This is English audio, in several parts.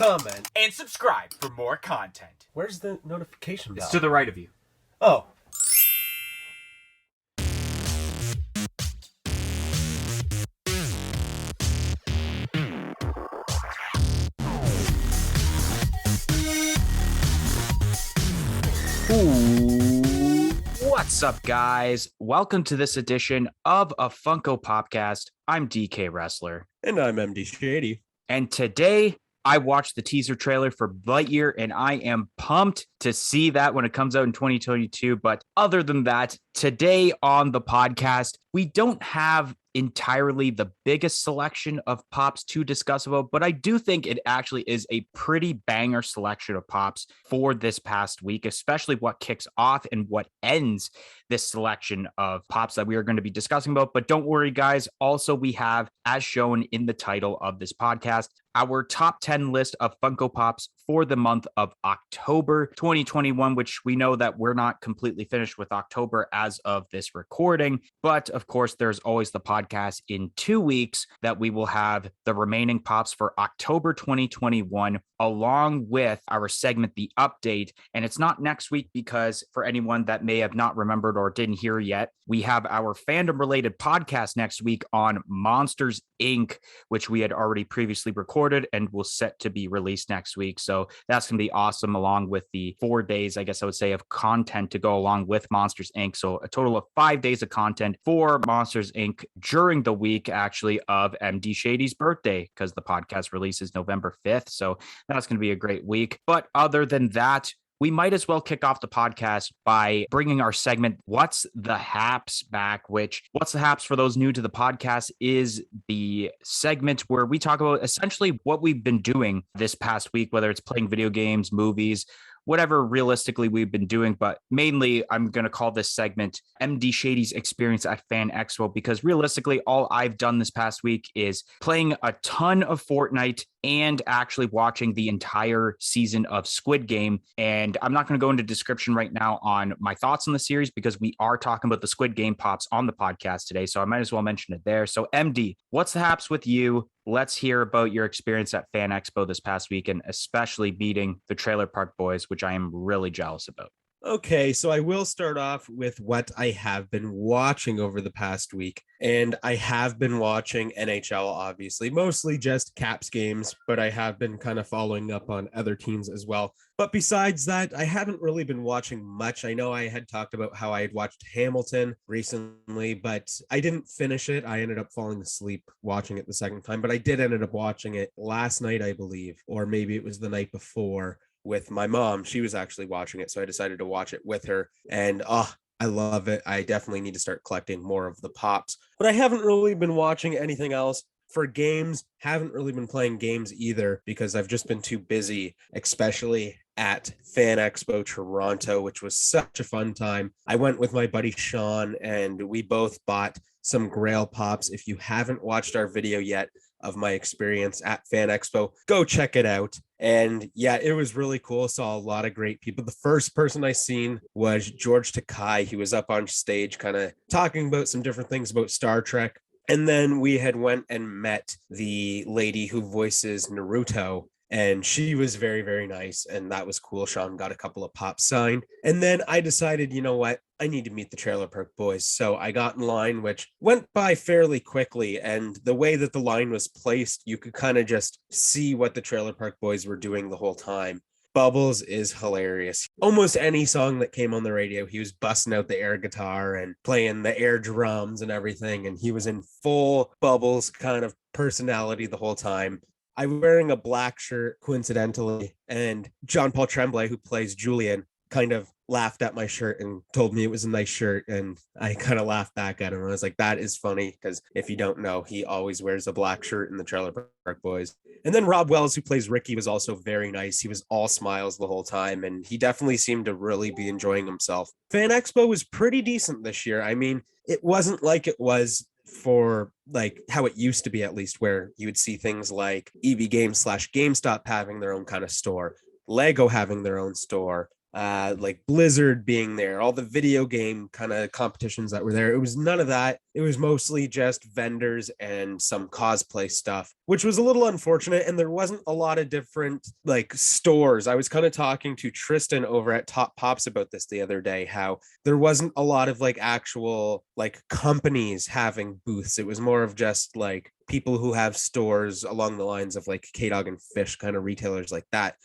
comment, and subscribe for more content. Where's the notification bell? It's to the right of you. Oh. Ooh, what's up, guys? Welcome to this edition of a Funko Popcast. I'm DK Wrestler. And I'm MD Shady. And today I watched the teaser trailer for Lightyear, and I am pumped to see that when it comes out in 2022. But other than that, today on the podcast, we don't have entirely the biggest selection of pops to discuss about, but I do think it actually is a pretty banger selection of pops for this past week, especially what kicks off and what ends this selection of pops that we are going to be discussing about. But don't worry, guys. Also, we have, as shown in the title of this podcast, our top 10 list of Funko Pops for the month of October 2021, which we know that we're not completely finished with October as of this recording. But of course, there's always the podcast in 2 weeks that we will have the remaining pops for October 2021, along with our segment, The Update. And it's not next week because for anyone that may have not remembered or didn't hear yet, we have our fandom related podcast next week on Monsters Inc., which we had already previously recorded and will set to be released next week. So that's going to be awesome, along with the 4 days, I guess I would say, of content to go along with Monsters Inc. So a total of 5 days of content for Monsters Inc. during the week, actually, of MD Shady's birthday, because the podcast releases November 5th. So that's going to be a great week. But other than that, we might as well kick off the podcast by bringing our segment, What's the Haps, back, which What's the Haps, for those new to the podcast, is the segment where we talk about essentially what we've been doing this past week, whether it's playing video games, movies, whatever realistically we've been doing. But mainly, I'm going to call this segment MD Shady's experience at Fan Expo, because realistically, all I've done this past week is playing a ton of Fortnite and actually watching the entire season of Squid Game. And I'm not going to go into description right now on my thoughts on the series, because we are talking about the Squid Game pops on the podcast today. So I might as well mention it there. So MD, what's the haps with you? Let's hear about your experience at Fan Expo this past week, and especially beating the Trailer Park Boys, which I am really jealous about. Okay, so I will start off with what I have been watching over the past week. And I have been watching NHL, obviously, mostly just Caps games, but I have been kind of following up on other teams as well. But besides that, I haven't really been watching much. I know I had talked about how I had watched Hamilton recently, but I didn't finish it. I ended up falling asleep watching it the second time, but I did end up watching it last night, I believe, or maybe it was the night before, with my mom. She was actually watching it, so I decided to watch it with her. And I love it. I definitely need to start collecting more of the pops. But I haven't really been watching anything else. For games, haven't really been playing games either, because I've just been too busy, especially at Fan Expo Toronto, which was such a fun time. I went with my buddy Sean, and we both bought some Grail pops. If you haven't watched our video yet of my experience at Fan Expo, go check it out. And yeah, it was really cool. Saw a lot of great people. The first person I seen was George Takei. He was up on stage kind of talking about some different things about Star Trek. And then we had went and met the lady who voices Naruto, and she was very, very nice. And that was cool. Sean got a couple of pops signed. And then I decided, you know what? I need to meet the Trailer Park Boys. So I got in line, which went by fairly quickly. And the way that the line was placed, you could kind of just see what the Trailer Park Boys were doing the whole time. Bubbles is hilarious. Almost any song that came on the radio, he was busting out the air guitar and playing the air drums and everything. And he was in full Bubbles kind of personality the whole time. I'm wearing a black shirt, coincidentally, and John Paul Tremblay, who plays Julian, kind of laughed at my shirt and told me it was a nice shirt, and I kind of laughed back at him. I was like, that is funny, because if you don't know, he always wears a black shirt in the Trailer Park Boys. And then Rob Wells, who plays Ricky, was also very nice. He was all smiles the whole time, and he definitely seemed to really be enjoying himself. Fan Expo was pretty decent this year. I mean, it wasn't like it was for like how it used to be, at least, where you would see things like EB Games / GameStop having their own kind of store, Lego having their own store, like Blizzard being there, all the video game kind of competitions that were there. It was none of that. It was mostly just vendors and some cosplay stuff, which was a little unfortunate. And there wasn't a lot of different like stores. I was kind of talking to Tristan over at Top Pops about this the other day, how there wasn't a lot of like actual like companies having booths. It was more of just like people who have stores along the lines of like K-Dog and Fish kind of retailers like that,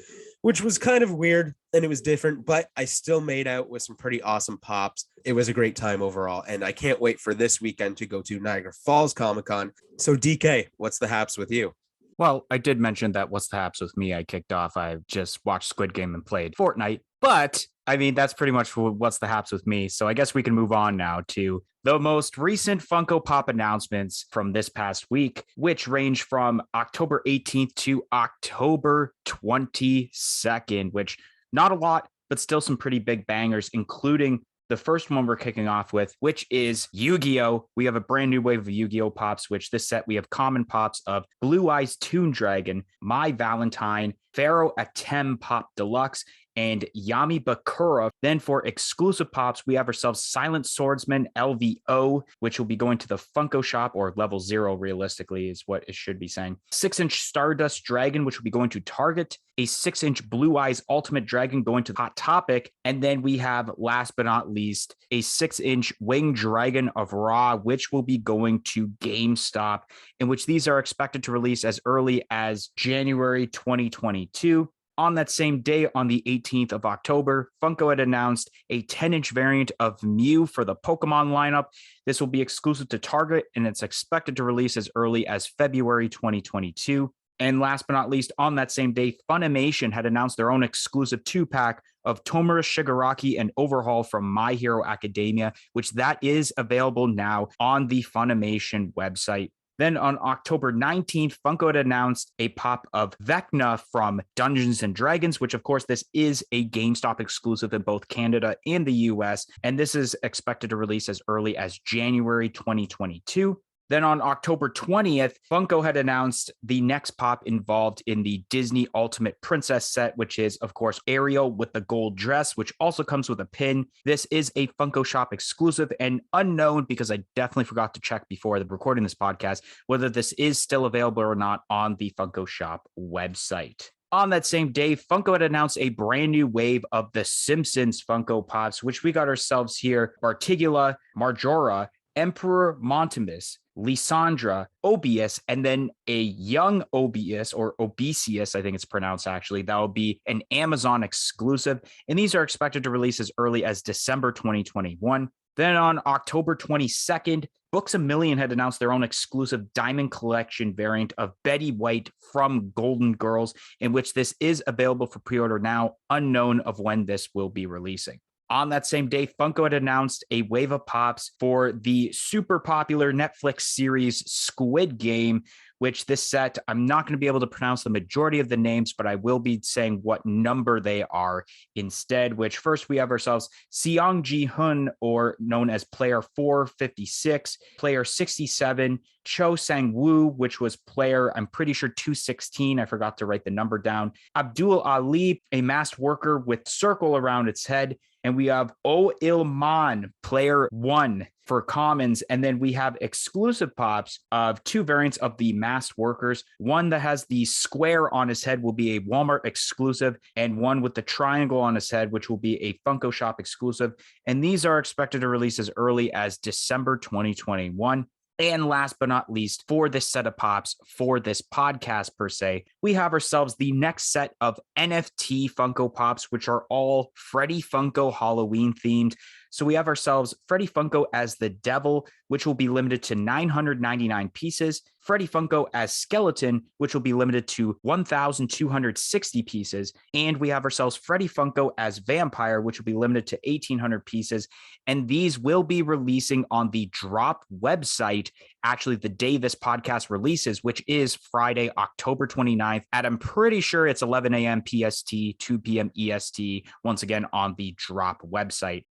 which was kind of weird and it was different, but I still made out with some pretty awesome pops. It was a great time overall, and I can't wait for this weekend to go to Niagara Falls Comic-Con. So DK, what's the haps with you? Well, I did mention that what's the haps with me. I kicked off. I just watched Squid Game and played Fortnite. But I mean, that's pretty much what's the haps with me. So I guess we can move on now to the most recent Funko Pop announcements from this past week, which range from October 18th to October 22nd, which not a lot, but still some pretty big bangers, including the first one we're kicking off with, which is Yu-Gi-Oh! We have a brand new wave of Yu-Gi-Oh! Pops, which this set we have common pops of Blue Eyes Toon Dragon, My Valentine, Pharaoh Atem Pop Deluxe, and Yami Bakura. Then for exclusive pops, we have ourselves Silent Swordsman LVO, which will be going to the Funko shop, or level 0 realistically is what it should be saying. 6-inch Stardust Dragon, which will be going to Target. A 6-inch Blue Eyes Ultimate Dragon going to Hot Topic. And then we have, last but not least, a 6-inch Winged Dragon of Ra, which will be going to GameStop, in which these are expected to release as early as January 2022. On that same day, on the 18th of October, Funko had announced a 10-inch variant of Mew for the Pokemon lineup. This will be exclusive to Target, and it's expected to release as early as February 2022. And last but not least, on that same day, Funimation had announced their own exclusive 2-pack of Tomura Shigaraki and Overhaul from My Hero Academia, which that is available now on the Funimation website. Then on October 19th, Funko had announced a pop of Vecna from Dungeons and Dragons, which of course this is a GameStop exclusive in both Canada and the US, and this is expected to release as early as January 2022. Then on October 20th, Funko had announced the next pop involved in the Disney Ultimate Princess set, which is, of course, Ariel with the gold dress, which also comes with a pin. This is a Funko Shop exclusive and unknown, because I definitely forgot to check before the recording this podcast whether this is still available or not on the Funko Shop website. On that same day, Funko had announced a brand new wave of the Simpsons Funko Pops, which we got ourselves here: Bartigula, Marjora, Emperor Montimus, Lysandra, Obius, and then a young Obius, or Obesius, I think it's pronounced actually. That will be an Amazon exclusive, and these are expected to release as early as December 2021. Then on October 22nd, Books A Million had announced their own exclusive Diamond Collection variant of Betty White from Golden Girls, in which this is available for pre-order now, unknown of when this will be releasing. On that same day, Funko had announced a wave of pops for the super popular Netflix series Squid Game, which this set, I'm not going to be able to pronounce the majority of the names, but I will be saying what number they are instead, which first we have ourselves Seong Ji-hun, or known as Player 456, Player 67, Cho Sang-woo, which was player, I'm pretty sure 216. I forgot to write the number down. Abdul Ali, a masked worker with circle around its head. And we have O Il-man, player 1 for commons. And then we have exclusive pops of 2 variants of the masked workers. One that has the square on his head will be a Walmart exclusive, and one with the triangle on his head, which will be a Funko Shop exclusive. And these are expected to release as early as December 2021. And last but not least, for this set of pops, for this podcast per se, we have ourselves the next set of NFT Funko Pops, which are all Freddy Funko Halloween themed. So we have ourselves Freddy Funko as the Devil, which will be limited to 999 pieces. Freddy Funko as Skeleton, which will be limited to 1,260 pieces. And we have ourselves Freddy Funko as Vampire, which will be limited to 1,800 pieces. And these will be releasing on the Drop website, actually the day this podcast releases, which is Friday, October 29th at, I'm pretty sure it's 11 a.m. PST, 2 p.m. EST, once again on the Drop website.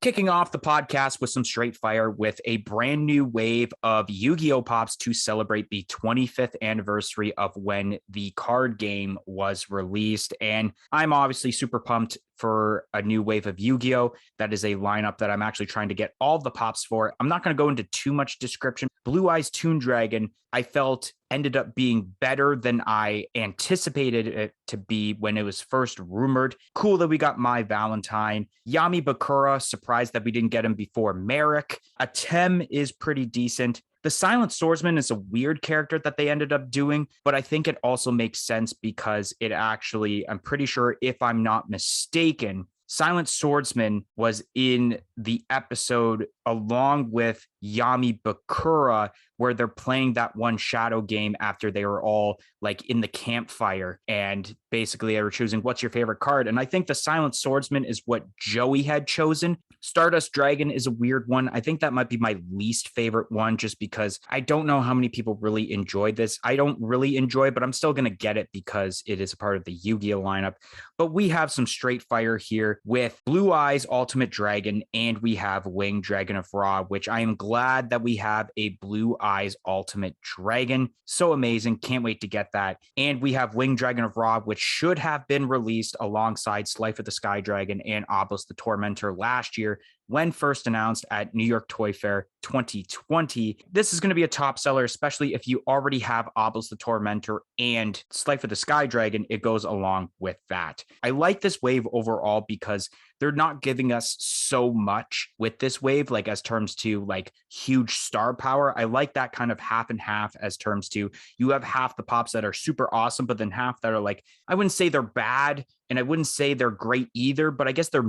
Kicking off the podcast with some straight fire with a brand new wave of Yu-Gi-Oh! Pops to celebrate the 25th anniversary of when the card game was released. And I'm obviously super pumped for a new wave of Yu-Gi-Oh! That is a lineup that I'm actually trying to get all the pops for. I'm not going to go into too much description. Blue Eyes Toon Dragon, I felt ended up being better than I anticipated it to be when it was first rumored. Cool that we got My Valentine. Yami Bakura, surprised that we didn't get him before Merrick. Atem is pretty decent. The Silent Swordsman is a weird character that they ended up doing, but I think it also makes sense because it actually, I'm pretty sure, if I'm not mistaken, Silent Swordsman was in the episode along with Yami Bakura, where they're playing that one shadow game after they were all like in the campfire. And basically, they were choosing what's your favorite card. And I think the Silent Swordsman is what Joey had chosen. Stardust Dragon is a weird one. I think that might be my least favorite one just because I don't know how many people really enjoyed this. I don't really enjoy it, but I'm still going to get it because it is a part of the Yu-Gi-Oh lineup. But we have some straight fire here with Blue Eyes Ultimate Dragon, and we have Winged Dragon of Ra, which I am glad that we have a Blue Eyes Ultimate Dragon. So amazing. Can't wait to get that. And we have Winged Dragon of Ra, which should have been released alongside Slifer the Sky Dragon and Obelisk the Tormentor last year when first announced at New York Toy Fair 2020. This is going to be a top seller, especially if you already have Obelisk the Tormentor and Slifer the Sky Dragon. It goes along with that. I like this wave overall because they're not giving us so much with this wave, like as terms to like huge star power. I like that kind of half and half as terms to you have half the pops that are super awesome, but then half that are like, I wouldn't say they're bad and I wouldn't say they're great either, but I guess they're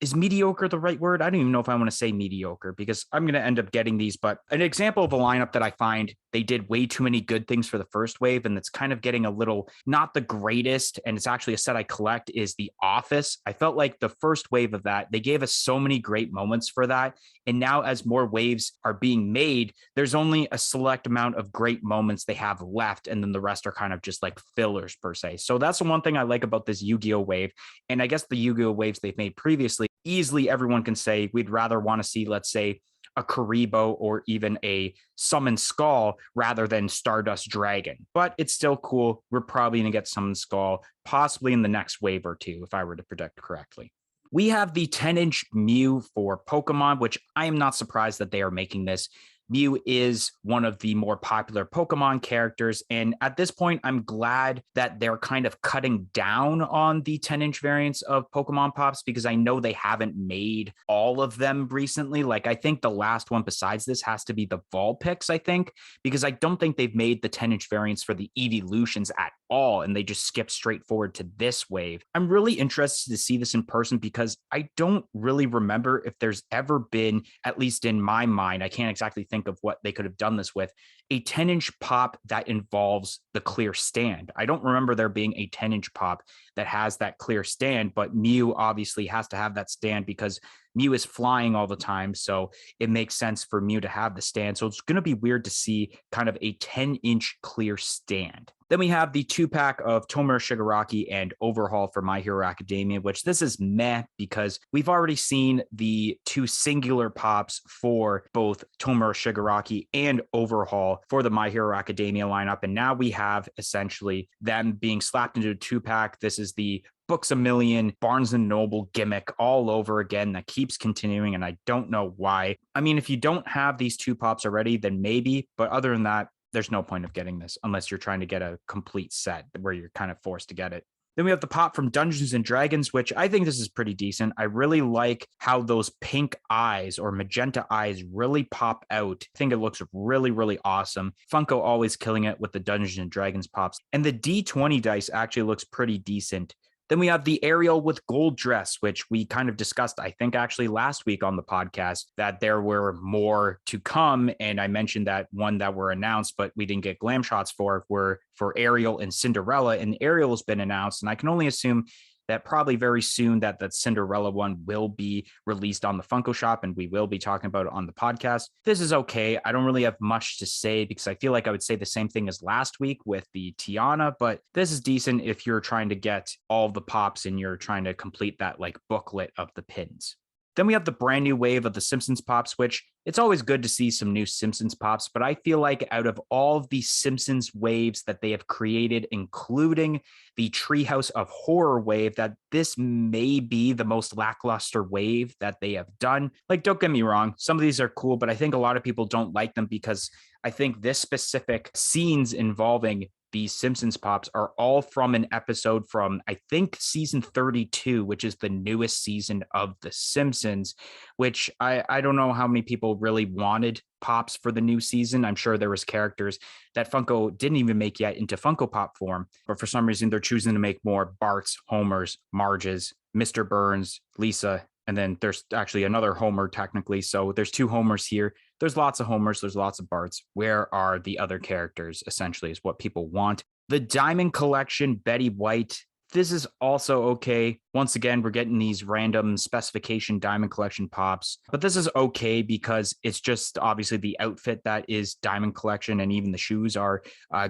is mediocre the right word? I don't even know if I want to say mediocre because I'm going to end up getting these. But an example of a lineup that I find they did way too many good things for the first wave, and it's kind of getting a little not the greatest, and it's actually a set I collect, is The Office. I felt like the first wave of that, they gave us so many great moments for that. And now as more waves are being made, there's only a select amount of great moments they have left. And then the rest are kind of just like fillers per se. So that's the one thing I like about this Yu-Gi-Oh wave. And I guess the Yu-Gi-Oh waves they've made previously, easily everyone can say we'd rather want to see, let's say, a Karibo or even a Summon Skull rather than Stardust Dragon. But it's still cool. We're probably going to get Summon Skull possibly in the next wave or two, if I were to predict correctly. We have the 10-inch Mew for Pokemon, which I am not surprised that they are making this. Mew is one of the more popular Pokemon characters. And at this point, I'm glad that they're kind of cutting down on the 10-inch variants of Pokemon Pops because I know they haven't made all of them recently. Like, I think the last one besides this has to be the Vulpix, I think, because I don't think they've made the 10-inch variants for the Evolutions at all. And they just skip straight forward to this wave. I'm really interested to see this in person because I don't really remember if there's ever been, at least in my mind, I can't exactly think of what they could have done this with, a 10-inch pop that involves the clear stand. I don't remember there being a 10-inch pop that has that clear stand, but Mew obviously has to have that stand because Mew is flying all the time. So it makes sense for Mew to have the stand. So it's going to be weird to see kind of a 10-inch clear stand. Then we have the 2-pack of Tomura Shigaraki and Overhaul for My Hero Academia, which this is meh because we've already seen the 2 singular pops for both Tomura Shigaraki and Overhaul for the My Hero Academia lineup. And now we have essentially them being slapped into a 2-pack. This is the Books a Million, Barnes and Noble gimmick all over again that keeps continuing, and I don't know why. I mean, if you don't have these 2 pops already, then maybe, but other than that, there's no point of getting this unless you're trying to get a complete set where you're kind of forced to get it. Then we have the pop from Dungeons and Dragons, which I think this is pretty decent. I really like how those pink eyes or magenta eyes really pop out. I think it looks really, really awesome. Funko always killing it with the Dungeons and Dragons pops. And the D20 dice actually looks pretty decent. Then we have the Ariel with gold dress, which we kind of discussed, I think, actually last week on the podcast, that there were more to come. And I mentioned that one that were announced, but we didn't get glam shots for, were for Ariel and Cinderella. And Ariel has been announced. And I can only assume that probably very soon that Cinderella one will be released on the Funko shop, and we will be talking about it on the podcast. This is okay. I don't really have much to say because I feel like I would say the same thing as last week with the Tiana, but this is decent if you're trying to get all the pops and you're trying to complete that like booklet of the pins. Then we have the brand new wave of the Simpsons pops, which it's always good to see some new Simpsons pops. But I feel like out of all of the Simpsons waves that they have created, including the Treehouse of Horror wave, that this may be the most lackluster wave that they have done. Like, don't get me wrong, some of these are cool, but I think a lot of people don't like them because I think this specific scenes involving these Simpsons pops are all from an episode from, I think, season 32, which is the newest season of The Simpsons, which I don't know how many people really wanted pops for the new season. I'm sure there was characters that Funko didn't even make yet into Funko Pop form, but for some reason they're choosing to make more Barts, Homers, Marges, Mr. Burns, Lisa, and then there's actually another Homer technically. So there's 2 Homers here. There's lots of Homers. There's lots of Barts. Where are the other characters? Essentially is what people want. The Diamond Collection, Betty White. This is also okay. Once again, we're getting these random specification Diamond Collection pops, but this is okay because it's just obviously the outfit that is Diamond Collection, and even the shoes are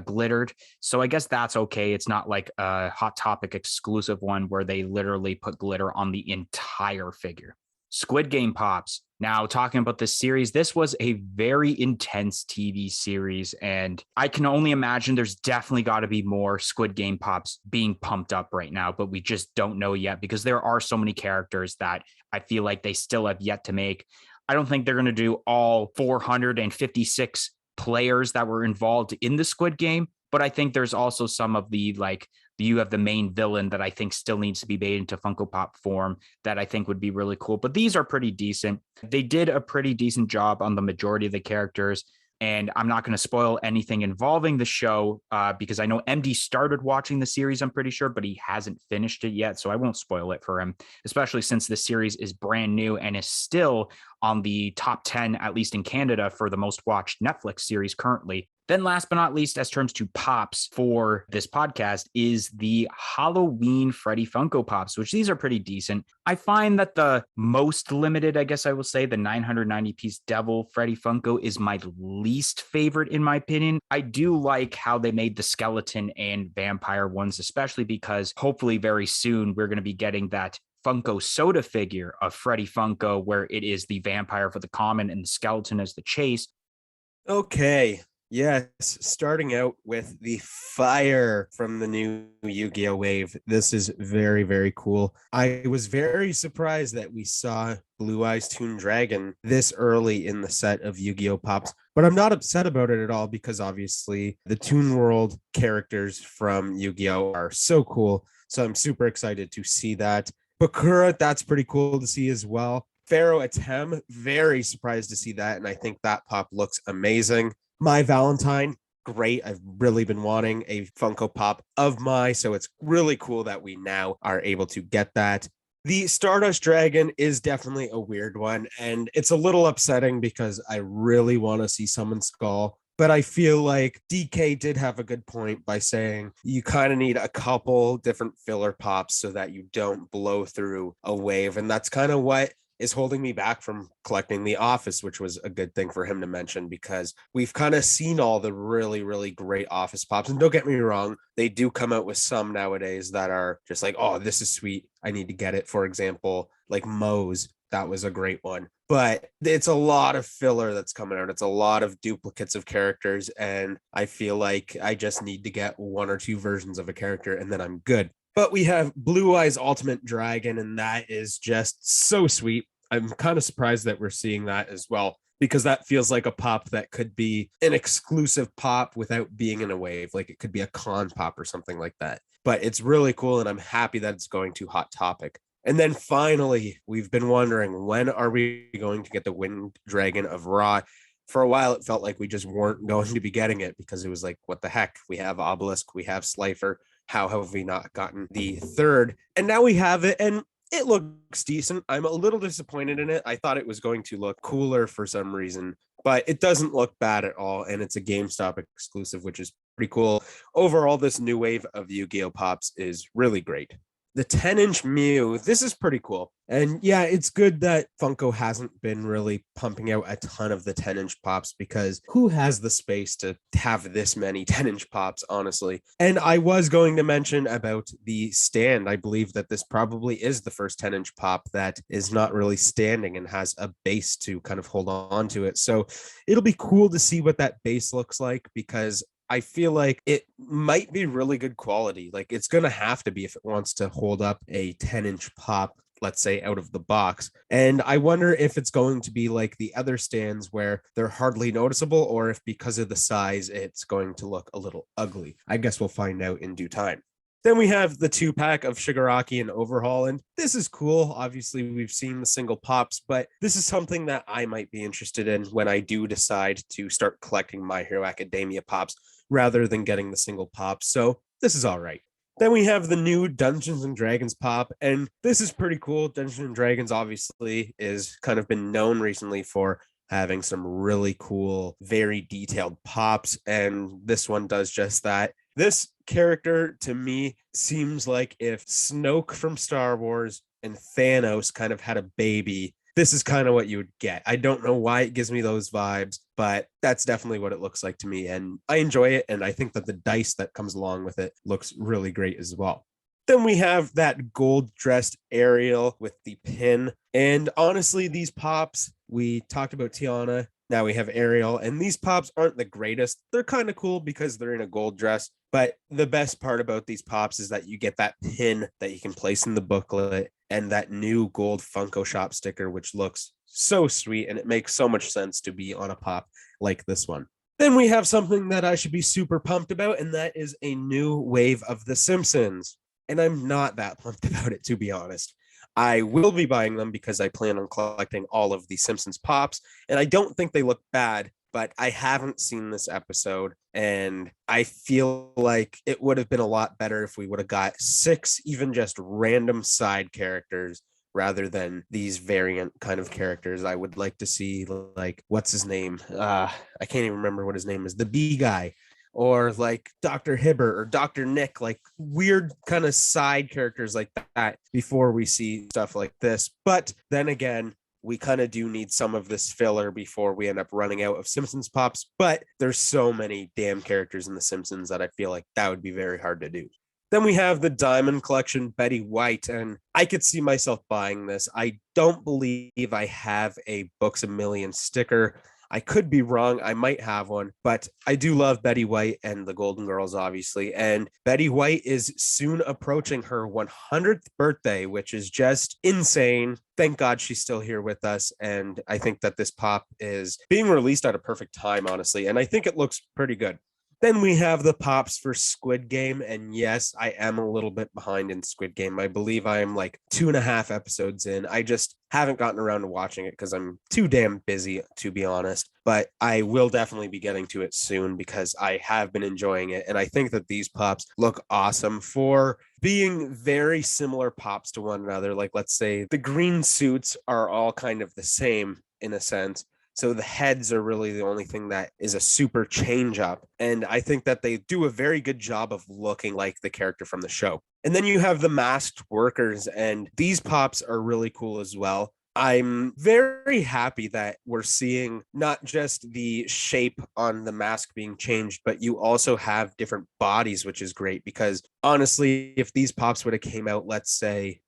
glittered. So I guess that's okay. It's not like a Hot Topic exclusive one where they literally put glitter on the entire figure. Squid Game pops. Now, talking about this series, this was a very intense TV series, and I can only imagine there's definitely got to be more Squid Game pops being pumped up right now, but we just don't know yet because there are so many characters that I feel like they still have yet to make. I don't think they're going to do all 456 players that were involved in the Squid Game, but I think there's also some of the you have the main villain that I think still needs to be made into Funko Pop form that I think would be really cool. But these are pretty decent. They did a pretty decent job on the majority of the characters. And I'm not going to spoil anything involving the show because I know MD started watching the series, I'm pretty sure, but he hasn't finished it yet. So I won't spoil it for him, especially since the series is brand new and is still on the top 10, at least in Canada, for the most watched Netflix series currently. Then last but not least, as terms to pops for this podcast, is the Halloween Freddy Funko Pops, which these are pretty decent. I find that the most limited, I guess I will say, the 990-piece Devil Freddy Funko is my least favorite in my opinion. I do like how they made the skeleton and vampire ones, especially because hopefully very soon we're going to be getting that Funko soda figure of Freddy Funko, where it is the vampire for the common and the skeleton as the chase. Okay. Yes, starting out with the fire from the new Yu-Gi-Oh wave. This is very, very cool. I was very surprised that we saw Blue Eyes Toon Dragon this early in the set of Yu-Gi-Oh pops, but I'm not upset about it at all because obviously the Toon World characters from Yu-Gi-Oh are so cool. So I'm super excited to see that. Bakura, that's pretty cool to see as well. Pharaoh Atem, very surprised to see that, and I think that pop looks amazing. My Valentine, great. I've really been wanting a Funko Pop of my, so it's really cool that we now are able to get that. The Stardust Dragon is definitely a weird one, and it's a little upsetting because I really want to see Summon Skull. But I feel like DK did have a good point by saying you kind of need a couple different filler pops so that you don't blow through a wave. And that's kind of what is holding me back from collecting The Office, which was a good thing for him to mention because we've kind of seen all the really, really great Office pops. And don't get me wrong, they do come out with some nowadays that are just like, oh, this is sweet. I need to get it. For example, like Moe's, that was a great one. But it's a lot of filler that's coming out. It's a lot of duplicates of characters. And I feel like I just need to get 1 or 2 versions of a character and then I'm good. But we have Blue Eyes Ultimate Dragon, and that is just so sweet. I'm kind of surprised that we're seeing that as well, because that feels like a pop that could be an exclusive pop without being in a wave. Like it could be a con pop or something like that. But it's really cool, and I'm happy that it's going to Hot Topic. And then finally, we've been wondering, when are we going to get the Wind Dragon of Ra? For a while, it felt like we just weren't going to be getting it because it was like, what the heck? We have Obelisk, we have Slifer. How have we not gotten the third? And now we have it, and it looks decent. I'm a little disappointed in it. I thought it was going to look cooler for some reason, but it doesn't look bad at all. And it's a GameStop exclusive, which is pretty cool. Overall, this new wave of Yu-Gi-Oh pops is really great. The 10-inch Mew, this is pretty cool. And yeah, it's good that Funko hasn't been really pumping out a ton of the 10-inch pops, because who has the space to have this many 10-inch pops, honestly? And I was going to mention about the stand. I believe that this probably is the first 10-inch pop that is not really standing and has a base to kind of hold on to it. So it'll be cool to see what that base looks like, because I feel like it might be really good quality. Like, it's going to have to be if it wants to hold up a 10-inch pop, let's say, out of the box. And I wonder if it's going to be like the other stands where they're hardly noticeable, or if because of the size, it's going to look a little ugly. I guess we'll find out in due time. Then we have the 2-pack of Shigaraki and Overhaul, and this is cool. Obviously, we've seen the single pops, but this is something that I might be interested in when I do decide to start collecting My Hero Academia pops rather than getting the single pops. So this is all right. Then we have the new Dungeons and Dragons pop, and this is pretty cool. Dungeons and Dragons obviously is kind of been known recently for having some really cool, very detailed pops, and this one does just that. This character to me seems like if Snoke from Star Wars and Thanos kind of had a baby, this is kind of what you would get. I don't know why it gives me those vibes, but that's definitely what it looks like to me. And I enjoy it. And I think that the dice that comes along with it looks really great as well. Then we have that gold dressed Ariel with the pin. And honestly, these pops, we talked about Tiana. Now we have Ariel, and these pops aren't the greatest. They're kind of cool because they're in a gold dress. But the best part about these pops is that you get that pin that you can place in the booklet, and that new gold Funko Shop sticker, which looks so sweet, and it makes so much sense to be on a pop like this one. Then we have something that I should be super pumped about, and that is a new wave of The Simpsons. And I'm not that pumped about it, to be honest. I will be buying them because I plan on collecting all of the Simpsons pops, and I don't think they look bad, but I haven't seen this episode, and I feel like it would have been a lot better if we would have got 6 even just random side characters rather than these variant kind of characters. I would like to see, like, what's his name? I can't even remember what his name is. The B guy, or like Dr. Hibbert or Dr. Nick, like weird kind of side characters like that before we see stuff like this. But then again, we kind of do need some of this filler before we end up running out of Simpsons pops. But there's so many damn characters in The Simpsons that I feel like that would be very hard to do. Then we have the Diamond Collection Betty White, and I could see myself buying this. I don't believe I have a Books a Million sticker. I could be wrong. I might have one, but I do love Betty White and the Golden Girls, obviously. And Betty White is soon approaching her 100th birthday, which is just insane. Thank God she's still here with us. And I think that this pop is being released at a perfect time, honestly. And I think it looks pretty good. Then we have the pops for Squid Game. And yes, I am a little bit behind in Squid Game. I believe I am like 2.5 episodes in. I just haven't gotten around to watching it because I'm too damn busy, to be honest. But I will definitely be getting to it soon because I have been enjoying it. And I think that these pops look awesome for being very similar pops to one another. Like, let's say the green suits are all kind of the same in a sense. So the heads are really the only thing that is a super change up. And I think that they do a very good job of looking like the character from the show. And then you have the masked workers, and these pops are really cool as well. I'm very happy that we're seeing not just the shape on the mask being changed, but you also have different bodies, which is great because honestly, if these pops would have came out, let's say,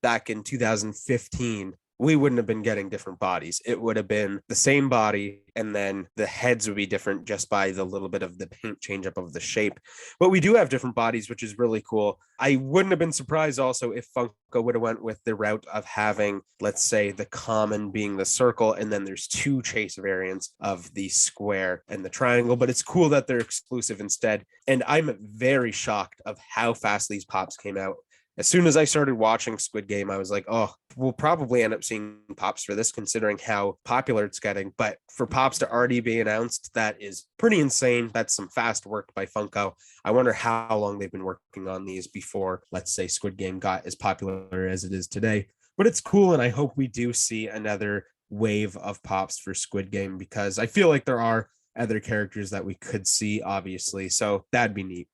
back in 2015, we wouldn't have been getting different bodies. It would have been the same body, and then the heads would be different just by the little bit of the paint change up of the shape. But we do have different bodies, which is really cool. I wouldn't have been surprised also if Funko would have went with the route of having, let's say, the common being the circle, and then there's 2 chase variants of the square and the triangle. But it's cool that they're exclusive instead. And I'm very shocked of how fast these pops came out. As soon as I started watching Squid Game, I was like, oh, we'll probably end up seeing pops for this considering how popular it's getting. But for pops to already be announced, that is pretty insane. That's some fast work by Funko. I wonder how long they've been working on these before, let's say, Squid Game got as popular as it is today. But it's cool, and I hope we do see another wave of pops for Squid Game because I feel like there are other characters that we could see, obviously. So that'd be neat.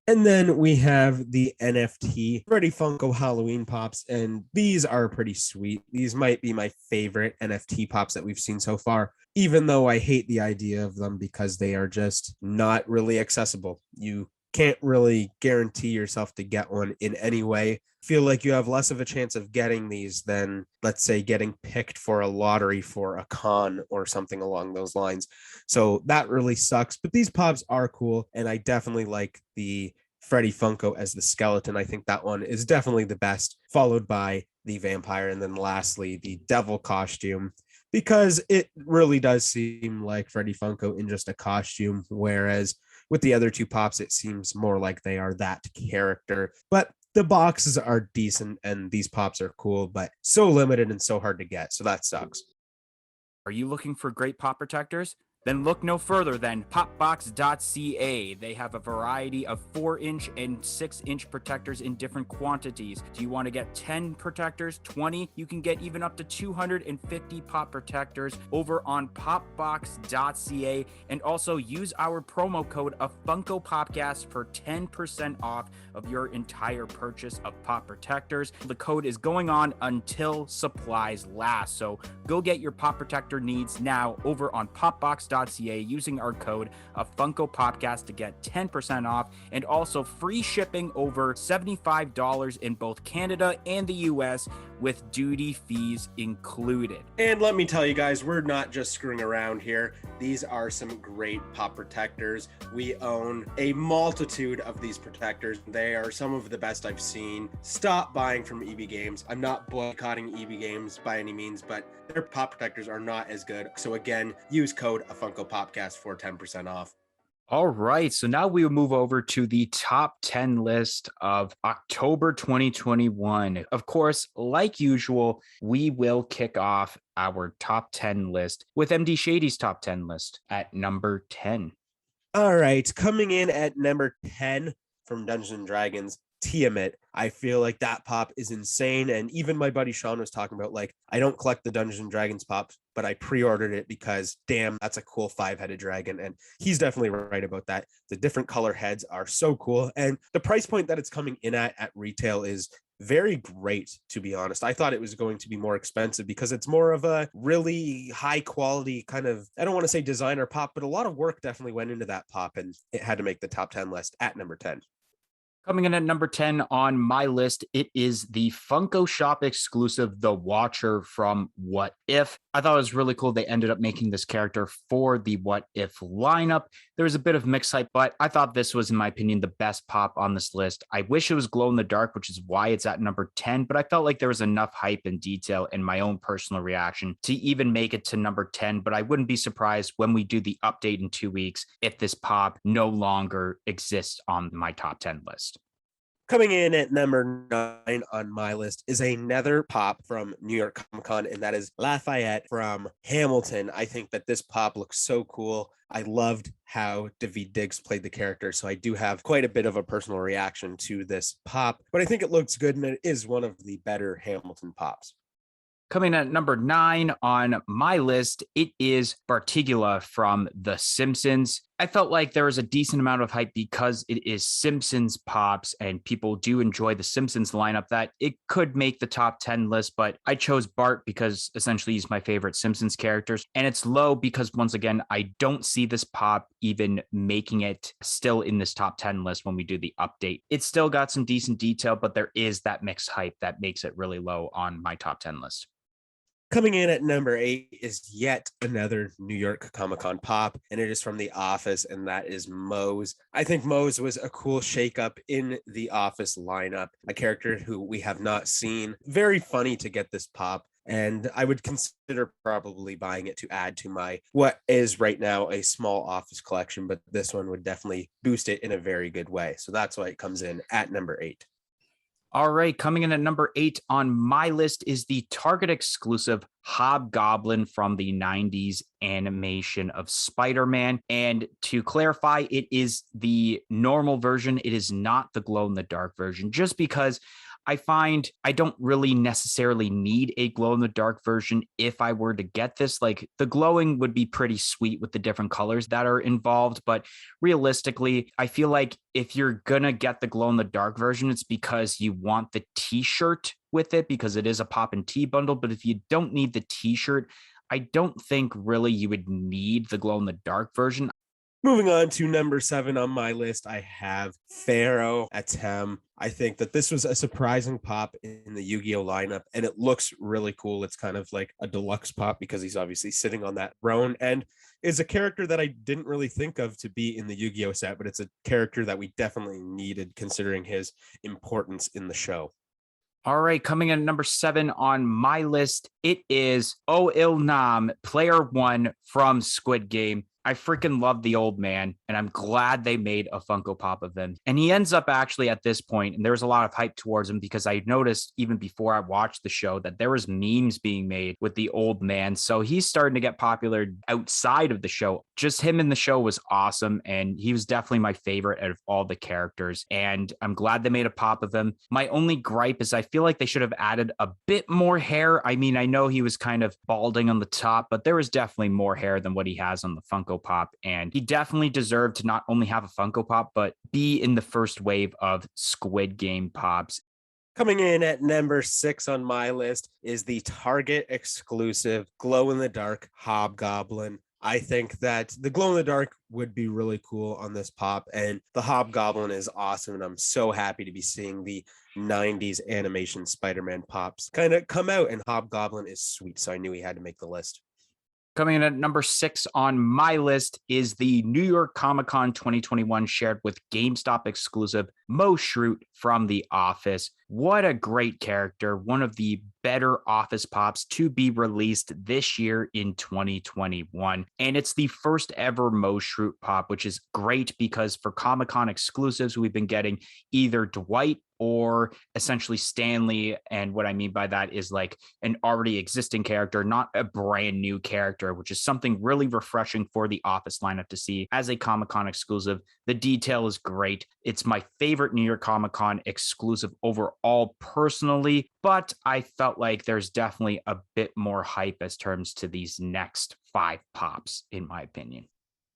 And then we have the NFT Freddy Funko Halloween Pops, and these are pretty sweet. These might be my favorite NFT Pops that we've seen so far, even though I hate the idea of them because they are just not really accessible. You can't really guarantee yourself to get one in any way. Feel like you have less of a chance of getting these than, let's say, getting picked for a lottery for a con or something along those lines. So that really sucks. But these pops are cool, and I definitely like the Freddy Funko as the skeleton. I think that one is definitely the best, followed by the vampire, and then lastly, the devil costume, because it really does seem like Freddy Funko in just a costume, whereas with the other two pops, it seems more like they are that character. But the boxes are decent and these pops are cool, but so limited and so hard to get. So that sucks. Are you looking for great pop protectors? Then look no further than popbox.ca. They have a variety of 4-inch and 6-inch protectors in different quantities. Do you want to get 10 protectors, 20? You can get even up to 250 pop protectors over on popbox.ca. And also use our promo code of Funko Popcast for 10% off of your entire purchase of pop protectors. The code is going on until supplies last. So go get your pop protector needs now over on popbox.ca using our code of Funko Popcast to get 10% off and also free shipping over $75 in both Canada and the US with duty fees included. And let me tell you guys, we're not just screwing around here. These are some great pop protectors. We own a multitude of these protectors. They are some of the best I've seen. Stop buying from EB Games. I'm not boycotting EB Games by any means, but their pop protectors are not as good. So again, use code Funko Popcast for 10% off. All right, so now we will move over to the top 10 list of October 2021. Of course, like usual, we will kick off our top 10 list with MD Shady's top 10 list at number 10. All right, coming in at number 10 from Dungeons and Dragons, Tiamat. I feel like that pop is insane. And even my buddy Sean was talking about, like, I don't collect the Dungeons and Dragons pops, but I pre-ordered it because damn, that's a cool 5-headed dragon. And he's definitely right about that. The different color heads are so cool. And the price point that it's coming in at retail is very great, to be honest. I thought it was going to be more expensive because it's more of a really high quality kind of, I don't want to say designer pop, but a lot of work definitely went into that pop, and it had to make the top 10 list at number 10. Coming in at number 10 on my list, it is the Funko Shop exclusive, The Watcher from What If. I thought it was really cool they ended up making this character for the What If lineup. There was a bit of mixed hype, but I thought this was, in my opinion, the best pop on this list. I wish it was glow in the dark, which is why it's at number 10, but I felt like there was enough hype and detail in my own personal reaction to even make it to number 10, but I wouldn't be surprised when we do the update in 2 weeks if this pop no longer exists on my top 10 list. Coming in at number 9 on my list is another pop from New York Comic Con, and that is Lafayette from Hamilton. I think that this pop looks so cool. I loved how Daveed Diggs played the character, so I do have quite a bit of a personal reaction to this pop, but I think it looks good, and it is one of the better Hamilton pops. Coming at number 9 on my list, it is Bartigula from The Simpsons. I felt like there was a decent amount of hype because it is Simpsons pops and people do enjoy the Simpsons lineup that it could make the top 10 list, but I chose Bart because essentially he's my favorite Simpsons characters. And it's low because once again, I don't see this pop even making it still in this top 10 list when we do the update. It's still got some decent detail, but there is that mixed hype that makes it really low on my top 10 list. Coming in at number 8 is yet another New York Comic Con pop, and it is from The Office, and that is Mose. I think Mose was a cool shakeup in the Office lineup, a character who we have not seen. Very funny to get this pop, and I would consider probably buying it to add to my what is right now a small Office collection, but this one would definitely boost it in a very good way. So that's why it comes in at number 8. All right, coming in at number 8 on my list is the Target exclusive Hobgoblin from the 90s animation of Spider-Man. And to clarify, it is the normal version. It is not the glow in the dark version, just because I find I don't really necessarily need a glow in the dark version if I were to get this. Like the glowing would be pretty sweet with the different colors that are involved. But realistically, I feel like if you're going to get the glow in the dark version, it's because you want the t-shirt with it because it is a pop and tea bundle. But if you don't need the t-shirt, I don't think really you would need the glow in the dark version. Moving on to number 7 on my list, I have Pharaoh Atem. I think that this was a surprising pop in the Yu-Gi-Oh lineup, and it looks really cool. It's kind of like a deluxe pop because he's obviously sitting on that throne and is a character that I didn't really think of to be in the Yu-Gi-Oh set, but it's a character that we definitely needed considering his importance in the show. All right, coming in at number 7 on my list, it is Oh Il Nam, player 1 from Squid Game. I freaking love the old man, and I'm glad they made a Funko Pop of him. And he ends up actually at this point, and there was a lot of hype towards him because I noticed even before I watched the show that there was memes being made with the old man. So he's starting to get popular outside of the show. Just him in the show was awesome, and he was definitely my favorite out of all the characters. And I'm glad they made a pop of him. My only gripe is I feel like they should have added a bit more hair. I mean, I know he was kind of balding on the top, but there was definitely more hair than what he has on the Funko Pop, and he definitely deserved to not only have a Funko Pop but be in the first wave of Squid Game pops. Coming in at number 6 on my list is the Target exclusive glow in the dark Hobgoblin. I think that the glow in the dark would be really cool on this pop, and the Hobgoblin is awesome, and I'm so happy to be seeing the 90s animation Spider-Man pops kind of come out, and Hobgoblin is sweet, so I knew he had to make the list. Coming in at number 6 on my list is the New York Comic Con 2021 shared with GameStop exclusive Mo Shroot from The Office. What a great character. One of the better Office pops to be released this year in 2021. And it's the first ever Mo Shroot pop, which is great because for Comic Con exclusives, we've been getting either Dwight or essentially Stanley. And what I mean by that is like an already existing character, not a brand new character, which is something really refreshing for the Office lineup to see as a Comic-Con exclusive. The detail is great. It's my favorite New York Comic-Con exclusive overall personally, but I felt like there's definitely a bit more hype as terms to these next 5 pops, in my opinion.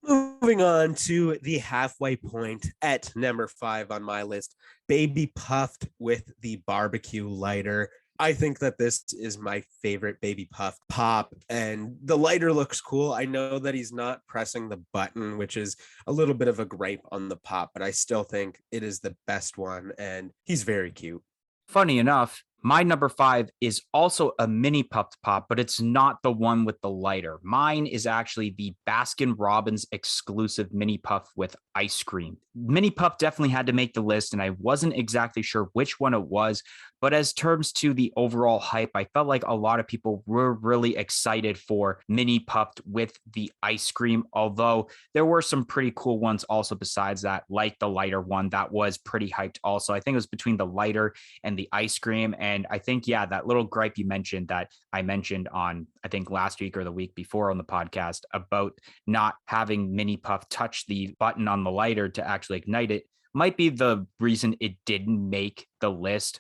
Moving on to the halfway point at number 5 on my list, Baby Puffed with the barbecue lighter. I think that this is my favorite Baby Puffed pop, and the lighter looks cool. I know that he's not pressing the button, which is a little bit of a gripe on the pop, but I still think it is the best one, and he's very cute. Funny enough, my number 5 is also a mini puffed pop, but it's not the one with the lighter. Mine is actually the Baskin Robbins exclusive mini puff with ice cream. Mini puff definitely had to make the list, and I wasn't exactly sure which one it was. But as terms to the overall hype, I felt like a lot of people were really excited for mini puffed with the ice cream, although there were some pretty cool ones also besides that, like the lighter one that was pretty hyped also. I think it was between the lighter and the ice cream. And I think, yeah, that little gripe you mentioned that I mentioned on, I think last week or the week before on the podcast about not having mini puff touch the button on the lighter to actually ignite it might be the reason it didn't make the list.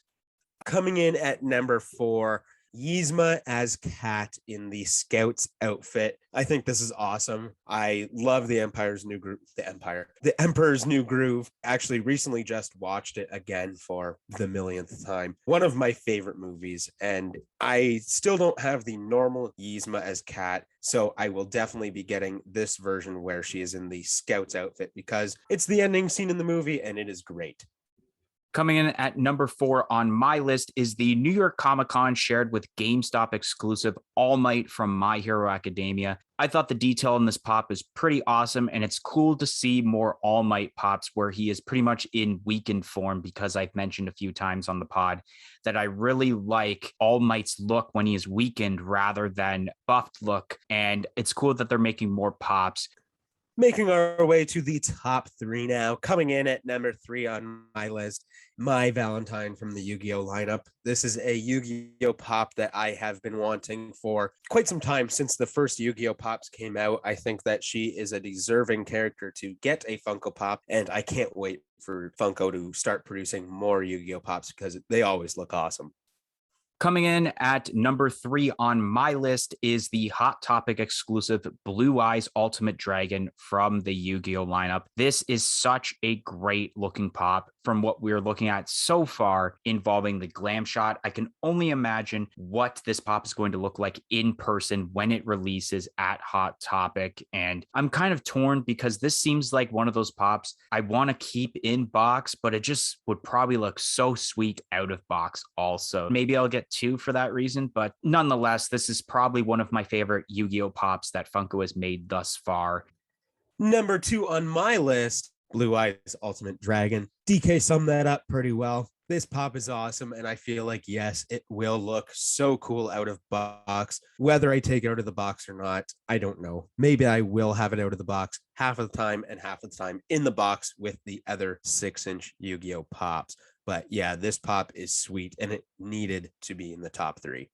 Coming in at number 4, Yzma as Cat in the Scouts outfit. I think this is awesome. I love the Emperor's New Groove. Actually, recently just watched it again for the millionth time. One of my favorite movies, and I still don't have the normal Yzma as Cat, so I will definitely be getting this version where she is in the Scouts outfit because it's the ending scene in the movie, and it is great. Coming in at number 4 on my list is the New York Comic Con shared with GameStop exclusive All Might from My Hero Academia. I thought the detail in this pop is pretty awesome, and it's cool to see more All Might pops where he is pretty much in weakened form, because I've mentioned a few times on the pod that I really like All Might's look when he is weakened rather than buffed look, and it's cool that they're making more pops. Making our way to the top 3 now. Coming in at number 3 on my list, my Valentine from the Yu-Gi-Oh lineup. This is a Yu-Gi-Oh pop that I have been wanting for quite some time since the first Yu-Gi-Oh pops came out. I think that she is a deserving character to get a Funko Pop, and I can't wait for Funko to start producing more Yu-Gi-Oh pops because they always look awesome. Coming in at number 3 on my list is the Hot Topic exclusive Blue Eyes Ultimate Dragon from the Yu-Gi-Oh lineup. This is such a great looking pop from what we're looking at so far involving the glam shot. I can only imagine what this pop is going to look like in person when it releases at Hot Topic. And I'm kind of torn because this seems like one of those pops I want to keep in box, but it just would probably look so sweet out of box also. Maybe I'll get 2 for that reason, but nonetheless, this is probably one of my favorite Yu-Gi-Oh pops that Funko has made thus far. Number 2 on my list, Blue Eyes Ultimate Dragon. DK summed that up pretty well. This pop is awesome, and I feel like, yes, it will look so cool out of box. Whether I take it out of the box or not, I don't know. Maybe I will have it out of the box half of the time and half of the time in the box with the other 6-inch Yu-Gi-Oh pops. But yeah, this pop is sweet, and it needed to be in the top 3.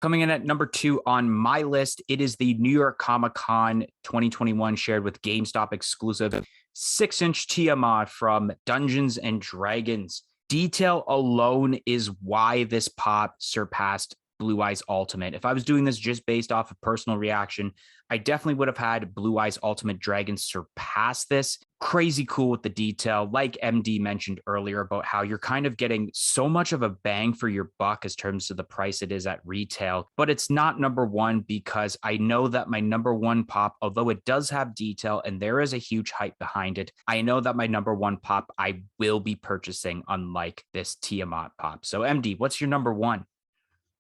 Coming in at number 2 on my list, it is the New York Comic Con 2021 shared with GameStop exclusive 6-inch Tiamat from Dungeons and Dragons. Detail alone is why this pop surpassed Blue Eyes Ultimate. If I was doing this just based off of personal reaction, I definitely would have had Blue Eyes Ultimate Dragon surpass this. Crazy cool with the detail, like MD mentioned earlier about how you're kind of getting so much of a bang for your buck as terms of the price it is at retail, but it's not number 1 because I know that my number 1 pop, although it does have detail and there is a huge hype behind it, I know that my number 1 pop I will be purchasing, unlike this Tiamat pop. So MD, what's your number 1?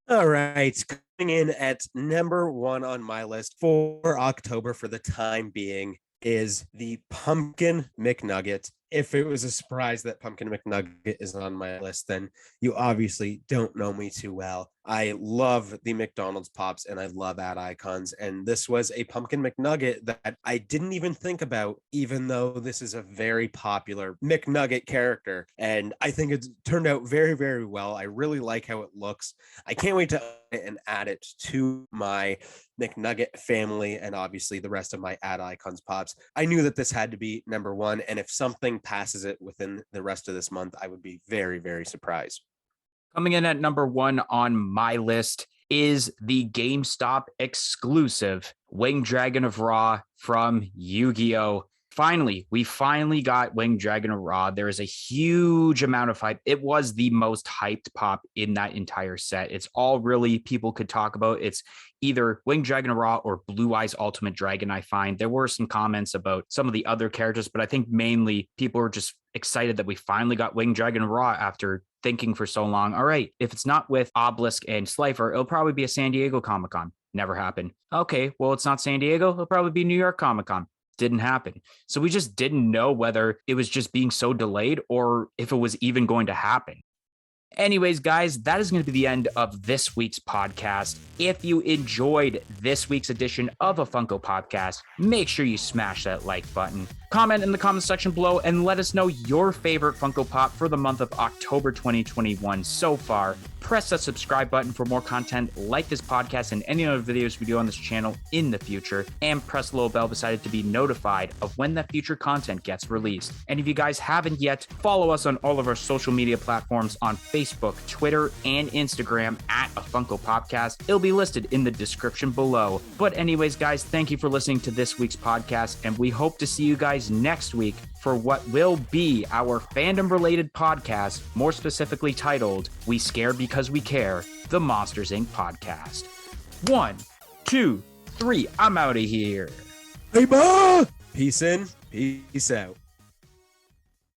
All right, coming in at number 1 on my list for October for the time being is the Pumpkin McNugget. If it was a surprise that Pumpkin McNugget is on my list, then you obviously don't know me too well. I love the McDonald's pops and I love ad icons. And this was a Pumpkin McNugget that I didn't even think about, even though this is a very popular McNugget character. And I think it's turned out very, very well. I really like how it looks. I can't wait to own it and add it to my McNugget family and obviously the rest of my ad icons pops. I knew that this had to be number 1. And if something passes it within the rest of this month, I would be very, very surprised. Coming in at number 1 on my list is the GameStop exclusive Winged Dragon of Ra from Yu-Gi-Oh! We finally got Winged Dragon of Ra. There is a huge amount of hype. It was the most hyped pop in that entire set. It's all really people could talk about. It's either Winged Dragon of Ra or Blue Eyes Ultimate Dragon, I find. There were some comments about some of the other characters, but I think mainly people were just excited that we finally got Winged Dragon of Ra after thinking for so long. All right, if it's not with Obelisk and Slifer, it'll probably be a San Diego Comic-Con. Never happened. Okay, well, it's not San Diego. It'll probably be New York Comic-Con. Didn't happen. So we just didn't know whether it was just being so delayed or if it was even going to happen. Anyways, guys, that is going to be the end of this week's podcast. If you enjoyed this week's edition of a Funko podcast, make sure you smash that like button. Comment in the comment section below and let us know your favorite Funko Pop for the month of October 2021 so far. Press that subscribe button for more content like this podcast and any other videos we do on this channel in the future. And press the little bell beside it to be notified of when that future content gets released. And if you guys haven't yet, follow us on all of our social media platforms on Facebook, Twitter, and Instagram at a Funko Popcast. It'll be listed in the description below. But anyways, guys, thank you for listening to this week's podcast, and we hope to see you guys next week for what will be our fandom-related podcast, more specifically titled We Scare Because We Care, the Monsters, Inc. podcast. 1, 2, 3, I'm out of here. Hey, Ma! Peace in, peace out.